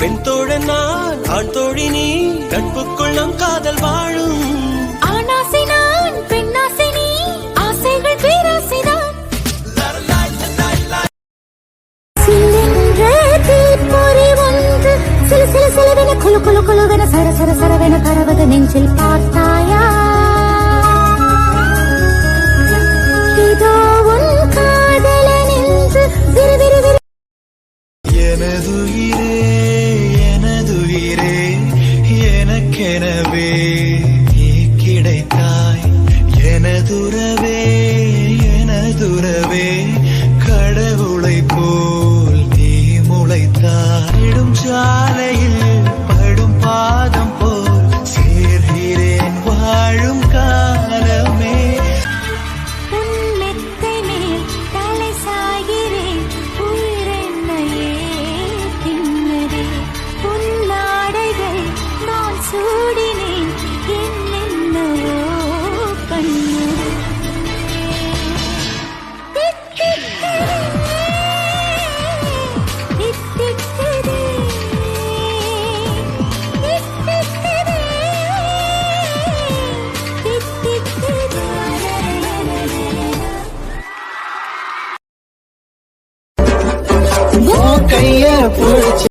பெண் தோழன் நான், ஆண் தோழி நீ, நட்புக்குள் நம் காதல் வாழும். ஆணாசை நான், பெண்ணாசை நீ, ஆசைகள் பேராசைதான். சில்லென்ற தீப்பொறி ஒன்று சில சில சிலவென குழு குழு குழுவென சர சர சரவென கரவது நெஞ்சில் பார்த்தாயா? இதோ உன் காதலன் என்று விறு விறு. எனதுயிரே எனதுயிரே எனக்கெனவே நீ கிடைத்தாய். எனதுறவே எனதுறவே கடவுளை போல் நீ முளைத்தாய். சாலையில்